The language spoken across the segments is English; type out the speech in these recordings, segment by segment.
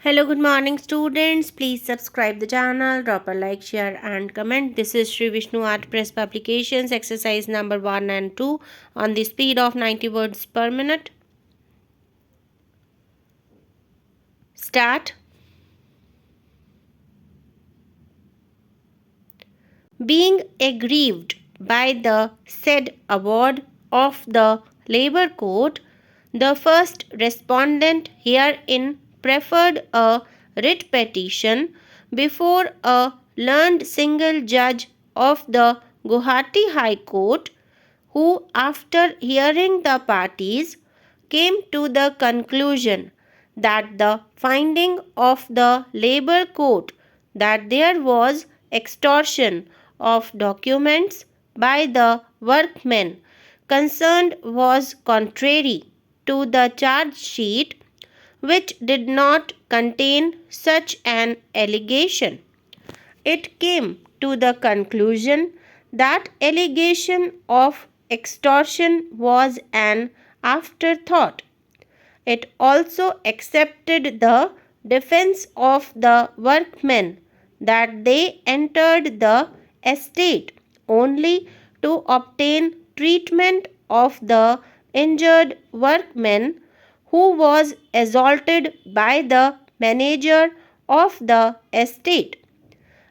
Hello, good morning students. Please subscribe the channel, drop a like, share and comment. This is Shree Vishnu Art Press Publications exercise number 1 and 2 on the speed of 90 words per minute. Start. Being aggrieved by the said award of the Labour Court, the first respondent herein preferred a writ petition before a learned single judge of the Guwahati High Court, who, after hearing the parties, came to the conclusion that the finding of the Labour Court that there was extortion of documents by the workmen concerned was contrary to the charge sheet, which did not contain such an allegation. It came to the conclusion that allegation of extortion was an afterthought. It also accepted the defense of the workmen that they entered the estate only to obtain treatment of the injured workman who was assaulted by the manager of the estate.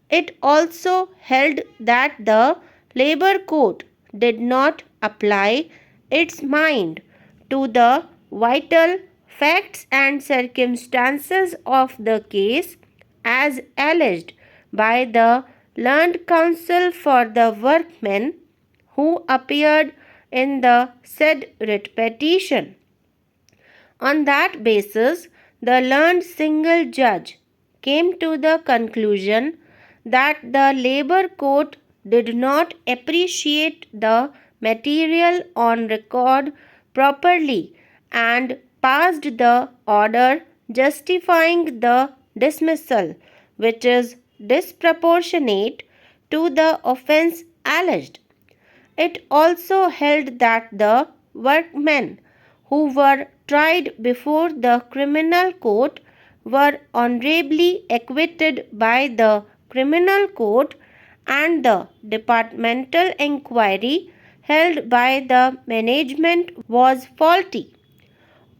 It also held that the Labour Court did not apply its mind to the vital facts and circumstances of the case as alleged by the learned counsel for the workmen who appeared in the said writ petition. On that basis, the learned single judge came to the conclusion that the Labour Court did not appreciate the material on record properly and passed the order justifying the dismissal, which is disproportionate to the offence alleged. It also held that the workmen who were tried before the criminal court were honorably acquitted by the criminal court, and the departmental inquiry held by the management was faulty.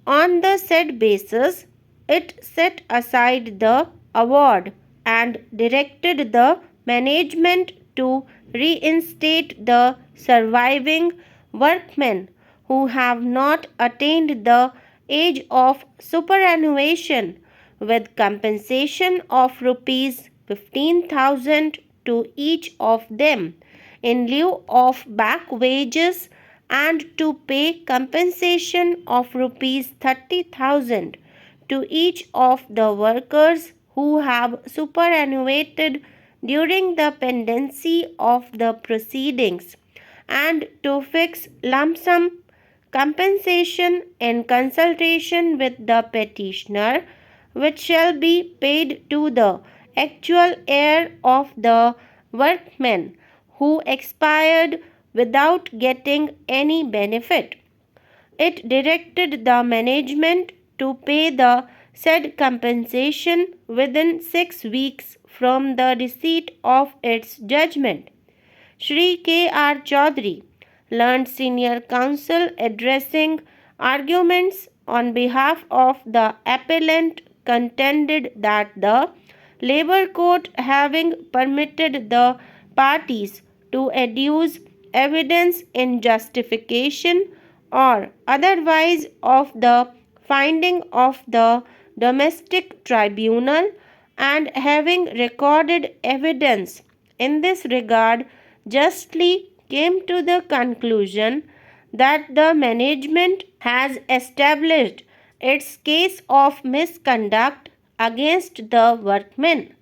On the said basis, it set aside the award and directed the management to reinstate the surviving workmen who have not attained the age of superannuation with compensation of rupees 15,000 to each of them in lieu of back wages, and to pay compensation of rupees 30,000 to each of the workers who have superannuated during the pendency of the proceedings, and to fix lump sum compensation in consultation with the petitioner, which shall be paid to the actual heir of the workmen who expired without getting any benefit. It directed the management to pay the said compensation within 6 weeks from the receipt of its judgment. Shri K.R. Chaudhary, learned senior counsel, addressing arguments on behalf of the appellant, contended that the Labour Court, having permitted the parties to adduce evidence in justification or otherwise of the finding of the domestic tribunal, and having recorded evidence in this regard, justly came to the conclusion that the management has established its case of misconduct against the workmen.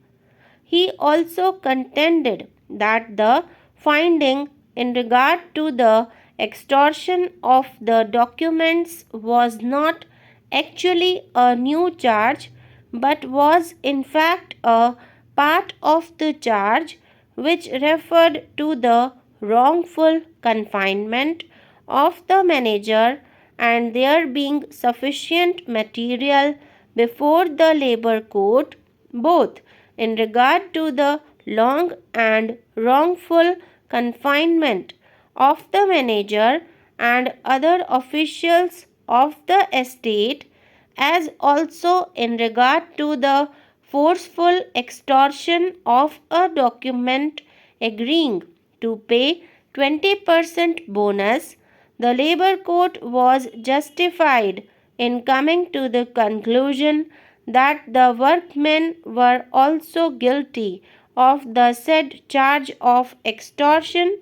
He also contended that the finding in regard to the extortion of the documents was not actually a new charge, but was in fact a part of the charge which referred to the wrongful confinement of the manager, and there being sufficient material before the Labour Court, both in regard to the long and wrongful confinement of the manager and other officials of the estate, as also in regard to the forceful extortion of a document agreeing to pay 20% bonus. The Labour Court was justified in coming to the conclusion that the workmen were also guilty of the said charge of extortion,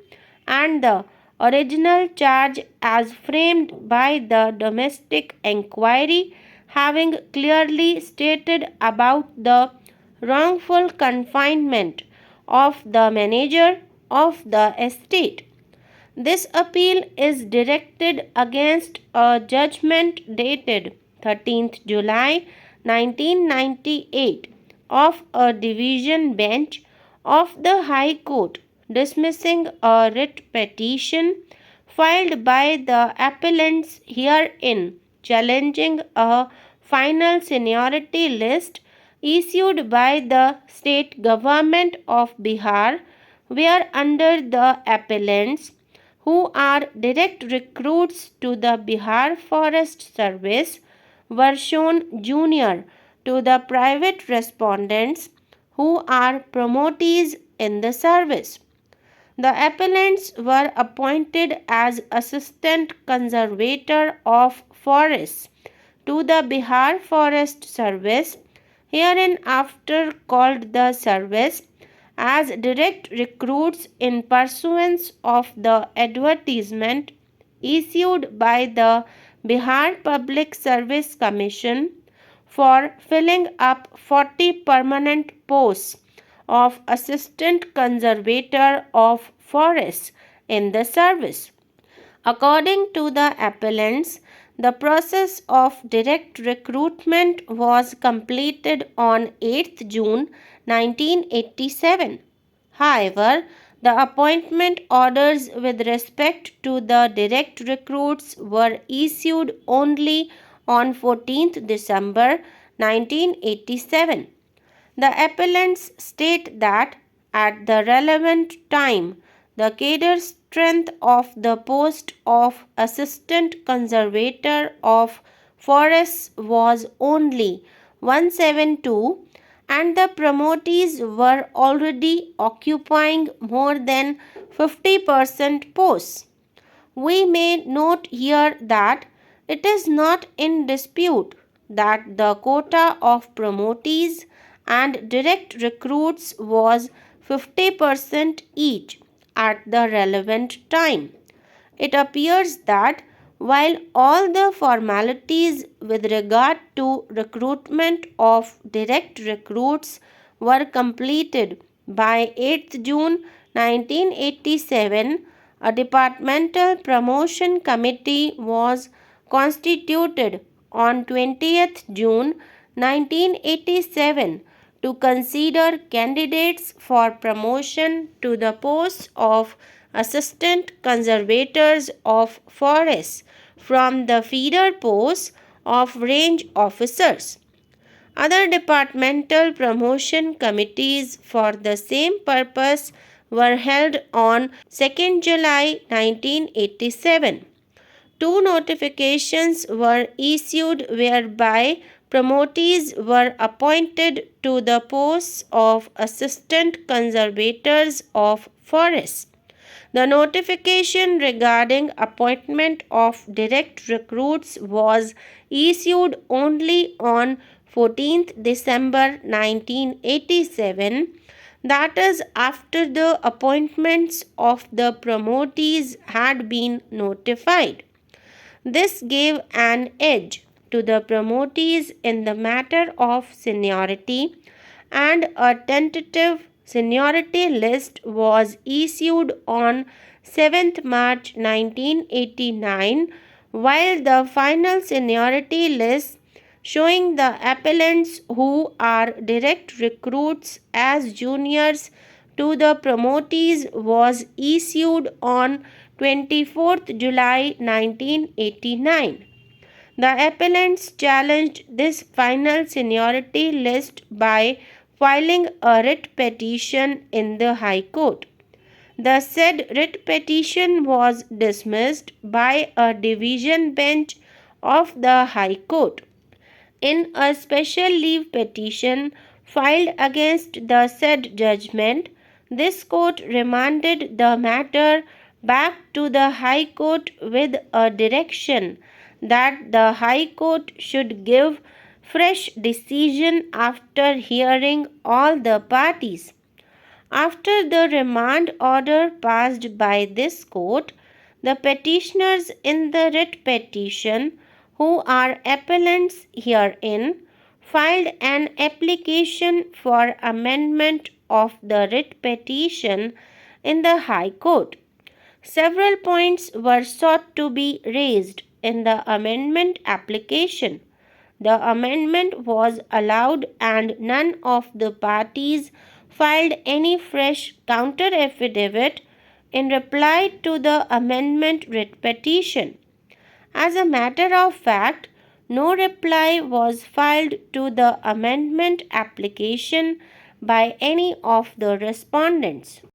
and the original charge as framed by the domestic inquiry having clearly stated about the wrongful confinement of the manager of the estate. This appeal is directed against a judgment dated 13th July 1998 of a division bench of the High Court dismissing a writ petition filed by the appellants herein challenging a final seniority list issued by the state government of Bihar, where under the appellants, who are direct recruits to the Bihar Forest Service, were shown junior to the private respondents who are promotees in the service. The appellants were appointed as Assistant Conservator of Forests to the Bihar Forest Service, hereinafter called the Service, as direct recruits in pursuance of the advertisement issued by the Bihar Public Service Commission for filling up 40 permanent posts of Assistant Conservator of Forests in the service. According to the appellants, the process of direct recruitment was completed on 8th June 1987. However, the appointment orders with respect to the direct recruits were issued only on 14th December 1987. The appellants state that at the relevant time, the cadre strength of the post of Assistant Conservator of Forests was only 172, and the promotees were already occupying more than 50% posts. We may note here that it is not in dispute that the quota of promotees and direct recruits was 50% each at the relevant time. It appears that while all the formalities with regard to recruitment of direct recruits were completed by 8th June 1987, a departmental promotion committee was constituted on 20th June 1987 to consider candidates for promotion to the posts of Assistant Conservators of Forests from the feeder posts of range officers. Other departmental promotion committees for the same purpose were held on 2nd July 1987. Two notifications were issued whereby promotees were appointed to the posts of Assistant Conservators of Forests. The notification regarding appointment of direct recruits was issued only on 14th December 1987, that is, after the appointments of the promotees had been notified. This gave an edge to the promotees in the matter of seniority, and a tentative seniority list was issued on 7th March 1989, while the final seniority list showing the appellants who are direct recruits as juniors to the promotees was issued on 24th July 1989. The appellants challenged this final seniority list by filing a writ petition in the High Court. The said writ petition was dismissed by a division bench of the High Court. In a special leave petition filed against the said judgment, this court remanded the matter back to the High Court with a direction that the High Court should give fresh decision after hearing all the parties. After the remand order passed by this court, the petitioners in the writ petition, who are appellants herein, filed an application for amendment of the writ petition in the High Court. Several points were sought to be raised in the amendment application. The amendment was allowed and none of the parties filed any fresh counter affidavit in reply to the amendment writ petition. As a matter of fact, no reply was filed to the amendment application by any of the respondents.